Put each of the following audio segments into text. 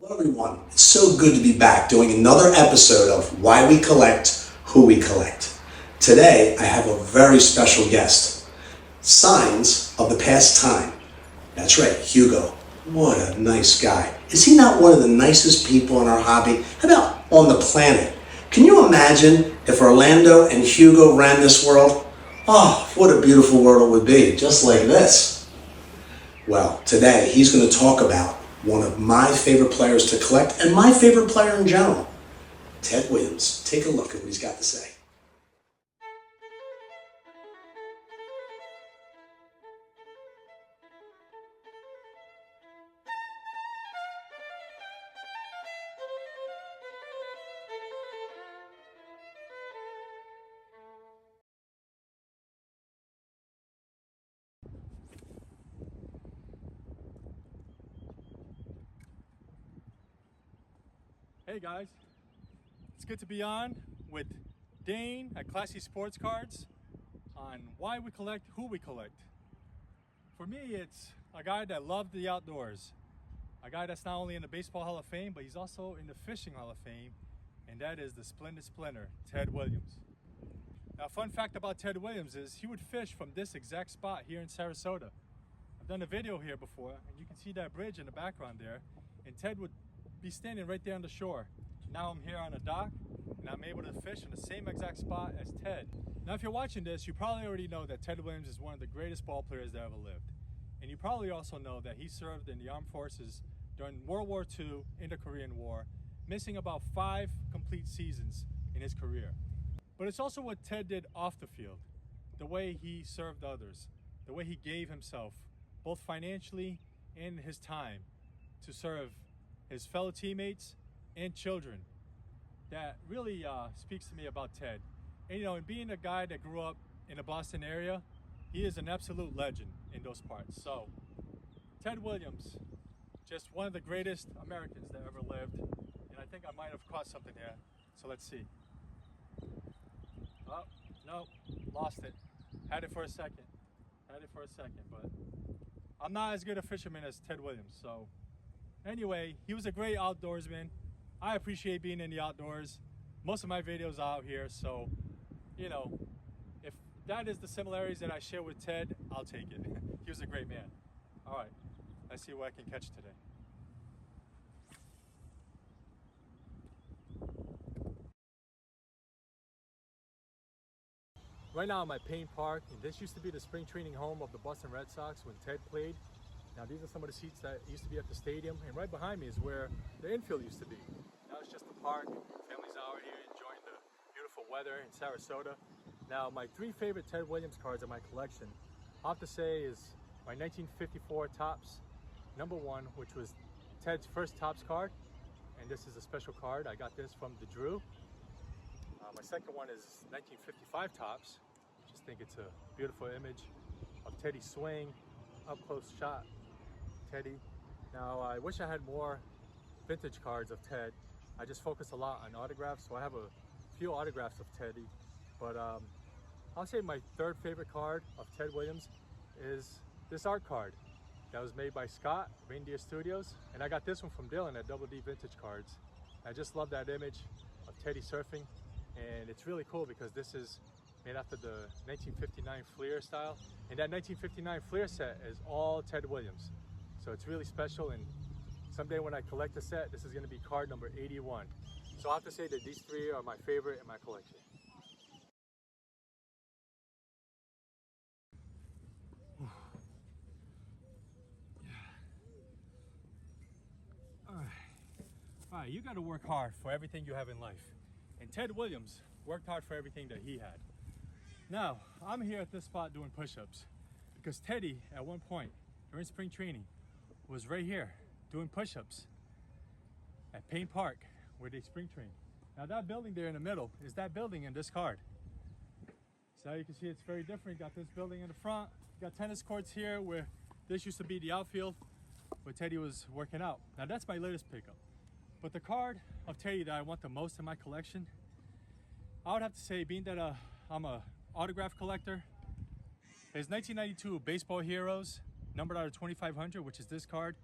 Hello everyone, it's so good to be back doing another episode of Why We Collect, Who We Collect. Today I have a very special guest, Signs of the Past Time. That's right, Hugo. What a nice guy. Is he not one of the nicest people in our hobby? How about on the planet? Can you imagine if Orlando and Hugo ran this world? Oh, what a beautiful world it would be, just like this. Well, today he's going to talk about one of my favorite players to collect and my favorite player in general, Ted Williams. Take a look at what he's got to say. Hey guys, it's good to be on with Dayne at ClassySportsCards on why we collect, who we collect. For me, it's a guy that loved the outdoors, a guy that's not only in the Baseball Hall of Fame, but he's also in the Fishing Hall of Fame, and that is the Splendid Splinter, Ted Williams. Now, a fun fact about Ted Williams is he would fish from this exact spot here in Sarasota. I've done a video here before, and you can see that bridge in the background there, and Ted would be standing right there on the shore. Now I'm here on a dock and I'm able to fish in the same exact spot as Ted. Now if you're watching this, you probably already know that Ted Williams is one of the greatest ball players that ever lived. And you probably also know that he served in the armed forces during World War II in the Korean War, missing about 5 complete seasons in his career. But it's also what Ted did off the field, the way he served others, the way he gave himself, both financially and his time, to serve his fellow teammates and children. That really speaks to me about Ted. And you know, and being a guy that grew up in the Boston area, he is an absolute legend in those parts. So Ted Williams, just one of the greatest Americans that ever lived. And I think I might have caught something here, so let's see. Oh no, lost it. Had it for a second, but I'm not as good a fisherman as Ted Williams. So anyway, he was a great outdoorsman. I appreciate being in the outdoors. Most of my videos are out here, so, you know, if that is the similarities that I share with Ted, I'll take it. He was a great man. All right, let's see what I can catch today. Right now I'm at Payne Park, and this used to be the spring training home of the Boston Red Sox when Ted played. Now these are some of the seats that used to be at the stadium, and right behind me is where the infield used to be. Now it's just the park. Families out here enjoying the beautiful weather in Sarasota. Now my 3 favorite Ted Williams cards in my collection, I have to say, is my 1954 Topps #1, which was Ted's first Topps card, and this is a special card. I got this from the Drew. My second one is 1955 Topps. Just think it's a beautiful image of Teddy's swing, up close shot. Teddy. Now I wish I had more vintage cards of Ted. I just focus a lot on autographs, so I have a few autographs of Teddy. But I'll say my 3rd favorite card of Ted Williams is this art card that was made by Scott, Reindeer Studios, and I got this one from Dylan at Double D Vintage Cards. I just love that image of Teddy surfing, and it's really cool because this is made after the 1959 Fleer style, and that 1959 Fleer set is all Ted Williams. So it's really special, and someday when I collect the set, this is going to be card number 81. So I have to say that these 3 are my favorite in my collection. All right, you got to work hard for everything you have in life. And Ted Williams worked hard for everything that he had. Now, I'm here at this spot doing push-ups because Teddy, at one point during spring training, was right here doing push-ups at Payne Park where they spring train. Now that building there in the middle is that building in this card. So you can see it's very different. You got this building in the front. You got tennis courts here where this used to be the outfield where Teddy was working out. Now that's my latest pickup. But the card of Teddy that I want the most in my collection, I would have to say, being that I'm a autograph collector, is 1992 Baseball Heroes, numbered out of 2500, which is this card,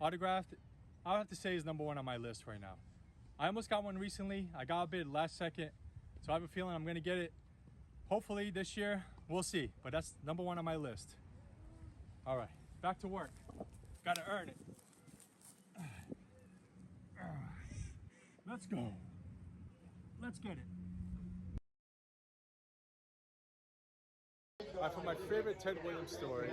autographed I have to say is number one on my list right now. I almost got one recently. I got a bid last second, so I have a feeling I'm gonna get it. Hopefully this year, we'll see. But that's number one on my list. All right, back to work. Gotta earn it. Let's go. Let's get it. For my favorite Ted Williams story,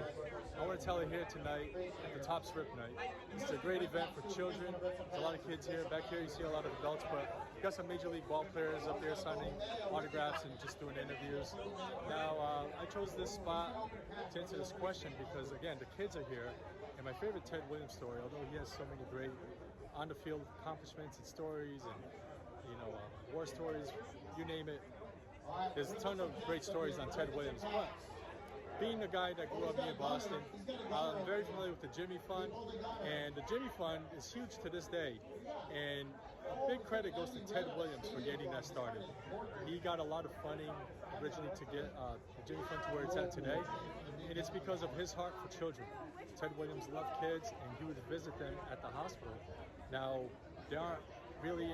I want to tell it here tonight at the Top Strip Night. It's a great event for children. There's a lot of kids here. Back here you see a lot of adults, but you got some Major League ball players up there signing autographs and just doing interviews. Now, I chose this spot to answer this question because, again, the kids are here. And my favorite Ted Williams story, although he has so many great on-the-field accomplishments and stories and, war stories, you name it. There's a ton of great stories on Ted Williams. But being a guy that grew up in Boston, I'm very familiar with the Jimmy Fund, and the Jimmy Fund is huge to this day. And big credit goes to Ted Williams for getting that started. He got a lot of funding originally to get the Jimmy Fund to where it's at today, and it's because of his heart for children. Ted Williams loved kids, and he would visit them at the hospital. Now, there aren't really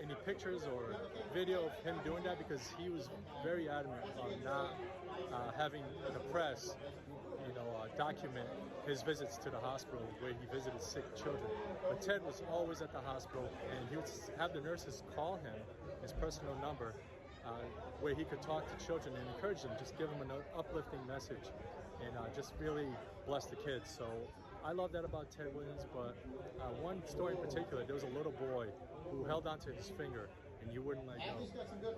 any pictures or video of him doing that because he was very adamant on not having the press, document his visits to the hospital where he visited sick children. But Ted was always at the hospital, and he would have the nurses call him his personal number where he could talk to children and encourage them, just give them an uplifting message, and just really bless the kids. So I love that about Ted Williams, but one story in particular, there was a little boy who held onto his finger and he wouldn't let go.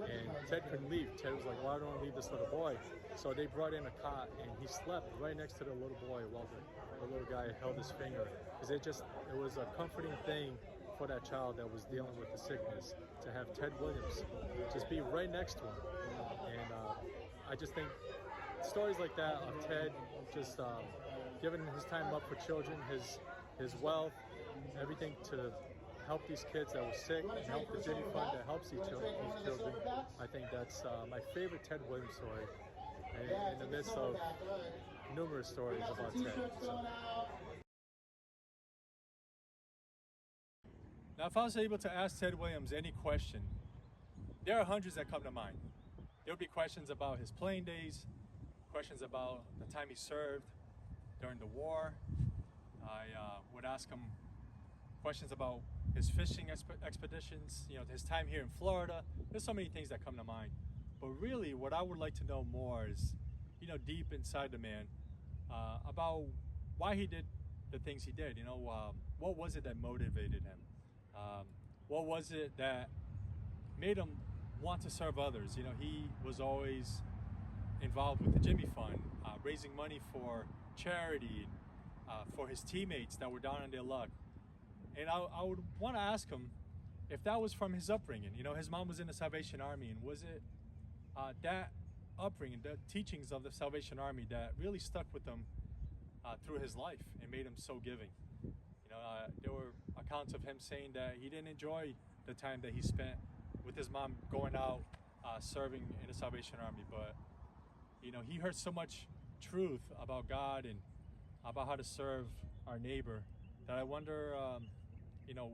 And Ted couldn't leave. Ted was like, well, I don't want to leave this little boy. So they brought in a cot and he slept right next to the little boy while the little guy held his finger. Because it was a comforting thing for that child that was dealing with the sickness to have Ted Williams just be right next to him. And I just think stories like that of Ted just giving his time up for children, his wealth, everything to help these kids that were sick and help the Jimmy Fund that helps these children. I think that's my favorite Ted Williams story, in the midst of numerous stories about Ted. So. Now, if I was able to ask Ted Williams any question, there are hundreds that come to mind. There would be questions about his playing days, questions about the time he served during the war. I would ask him questions about his fishing expeditions, his time here in Florida. There's so many things that come to mind. But really, what I would like to know more is, deep inside the man, about why he did the things he did. What was it that motivated him? What was it that made him want to serve others? He was always involved with the Jimmy Fund, raising money for charity, for his teammates that were down on their luck. And I would want to ask him if that was from his upbringing. His mom was in the Salvation Army, and was it that upbringing, the teachings of the Salvation Army that really stuck with him through his life and made him so giving? There were accounts of him saying that he didn't enjoy the time that he spent with his mom going out serving in the Salvation Army, but he heard so much truth about God and about how to serve our neighbor that I wonder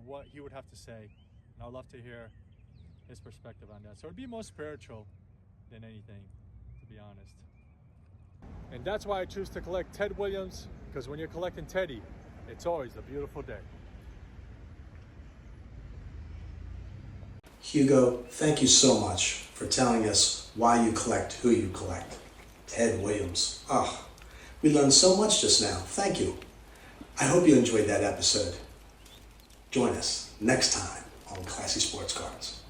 what he would have to say, and I'd love to hear his perspective on that. So it'd be more spiritual than anything, to be honest. And that's why I choose to collect Ted Williams, because when you're collecting Teddy, it's always a beautiful day. Hugo, thank you so much for telling us why you collect who you collect. Ted Williams. We learned so much just now. Thank you. I hope you enjoyed that episode. Join us next time on Classy Sports Cards.